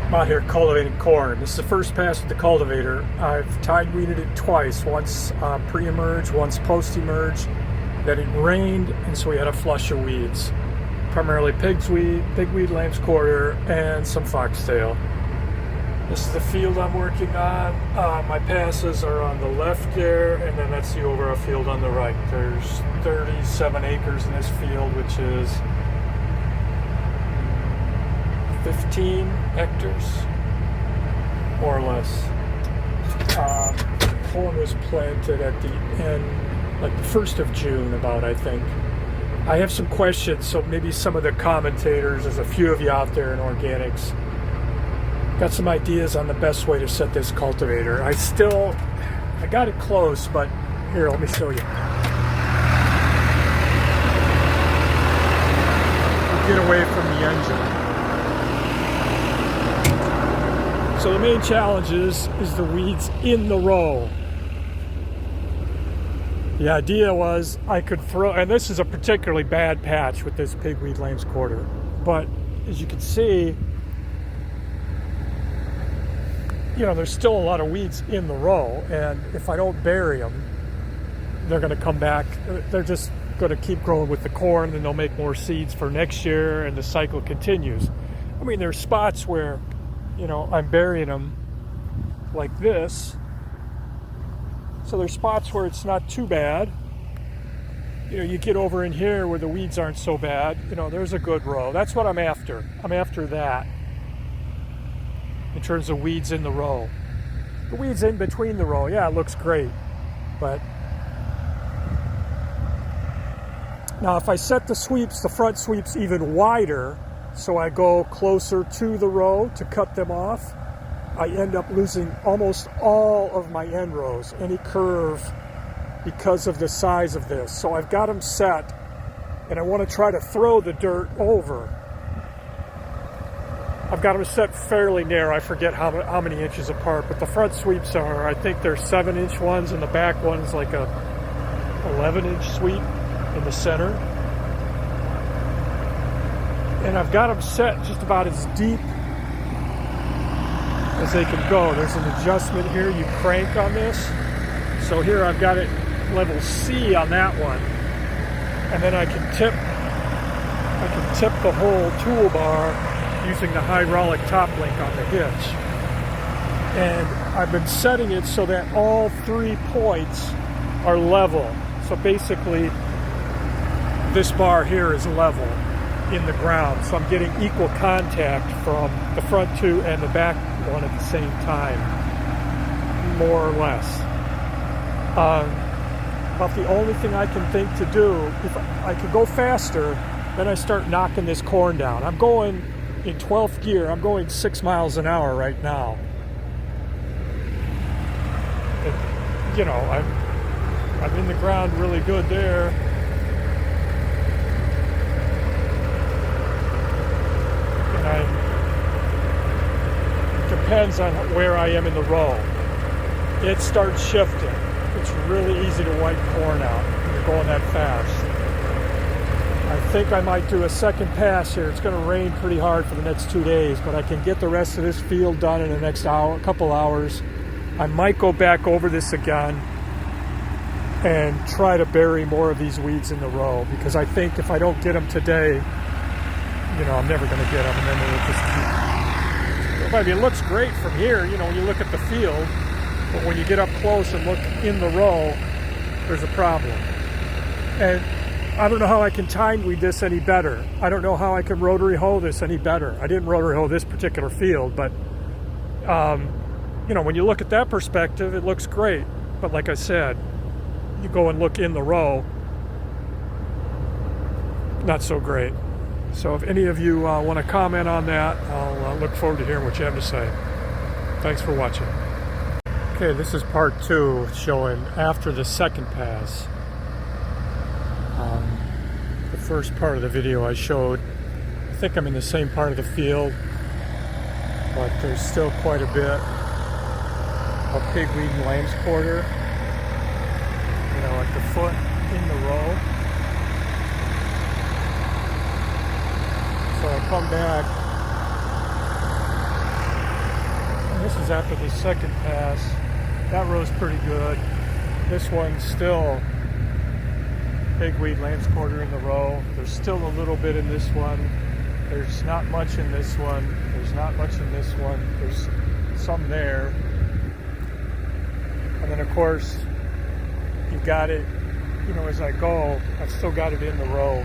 I'm out here cultivating corn. This is the first pass with the cultivator. I've tide weeded it twice, once pre-emerge, once post-emerge. Then it rained, and so we had a flush of weeds. Primarily pigweed, lamb's quarter, and some foxtail. This is the field I'm working on. My passes are on the left there, and then that's the overall field on the right. There's 37 acres in this field, which is 15 hectares, more or less. Corn was planted at the end, like the 1st of June about, I think. I have some questions, so maybe some of the commentators, there's a few of you out there in organics, got some ideas on the best way to set this cultivator. I got it close, but here, let me show you. Get away from the engine. So the main challenge is the weeds in the row. The idea was I could throw, and this is a particularly bad patch with this pigweed lamb's quarter, but as you can see, there's still a lot of weeds in the row, and if I don't bury them, they're going to come back. They're just going to keep growing with the corn, and they'll make more seeds for next year, and the cycle continues. I mean, there's spots where I'm burying them like this. So there's spots where it's not too bad. You get over in here where the weeds aren't so bad. There's a good row. That's what I'm after. I'm after that in terms of weeds in the row. The weeds in between the row, yeah, it looks great. But now if I set the front sweeps even wider, so I go closer to the row to cut them off, I end up losing almost all of my end rows, any curve, because of the size of this. So I've got them set, and I want to try to throw the dirt over. I've got them set fairly narrow. I forget how many inches apart, but the front sweeps are, I think they're 7-inch ones, and the back one's like a 11-inch sweep in the center. And I've got them set just about as deep as they can go. There's an adjustment here. You crank on this. So here I've got it level C on that one. And then I can tip the whole toolbar using the hydraulic top link on the hitch. And I've been setting it so that all 3 points are level. So basically, this bar here is level in the ground, so I'm getting equal contact from the front 2 and the back 1 at the same time, more or less. About the only thing I can think to do, if I could go faster, then I start knocking this corn down. I'm going in 12th gear. I'm going 6 miles an hour right now. And, I'm in the ground really good there. Depends on where I am in the row. It starts shifting. It's really easy to wipe corn out when you're going that fast. I think I might do a second pass here. It's going to rain pretty hard for the next 2 days, but I can get the rest of this field done in the next couple hours. I might go back over this again and try to bury more of these weeds in the row, because I think if I don't get them today, I'm never going to get them, and then it'll just keep. I mean, it looks great from here, when you look at the field, but when you get up close and look in the row, there's a problem. And I don't know how I can tine weed this any better. I don't know how I can rotary hoe this any better. I didn't rotary hoe this particular field, but when you look at that perspective, it looks great. But like I said, you go and look in the row, not so great. So if any of you want to comment on that, I'll look forward to hearing what you have to say. Thanks for watching. Okay, this is part 2, showing after the second pass. The first part of the video I showed, I think I'm in the same part of the field, but there's still quite a bit of pigweed and lamb's quarter, at the foot in the row. So I come back This is after the second pass. That row's pretty good. This one's still pigweed lamb's quarter in the row. There's still a little bit in this one. There's not much in this one. There's not much in this one. There's some there. And then of course, you got it, you know, as I go, I've still got it in the row.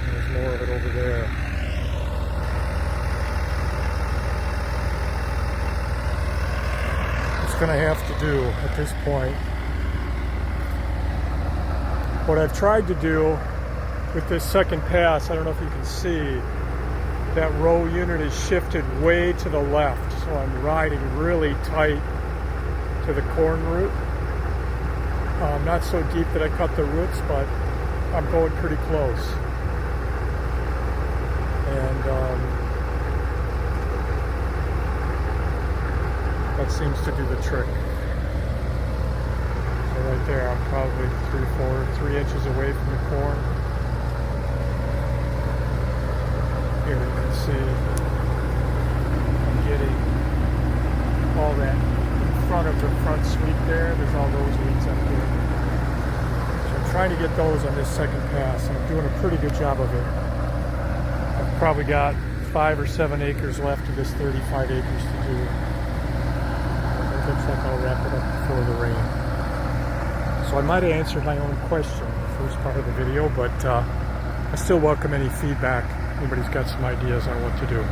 There's more of it over there. Going to have to do at this point what I've tried to do with this second pass. I don't know if you can see that row unit is shifted way to the left, so I'm riding really tight to the corn root. Not so deep that I cut the roots, but I'm going pretty close. And that seems to do the trick. So right there, I'm probably 3 inches away from the corn. Here you can see I'm getting all that in front of the front sweep there. There's all those weeds up here. So I'm trying to get those on this second pass, and I'm doing a pretty good job of it. I've probably got 5 or 7 acres left of this 35 acres to do. Looks like I'll wrap it up before the rain. So I might have answered my own question in the first part of the video, but I still welcome any feedback. Anybody's got some ideas on what to do.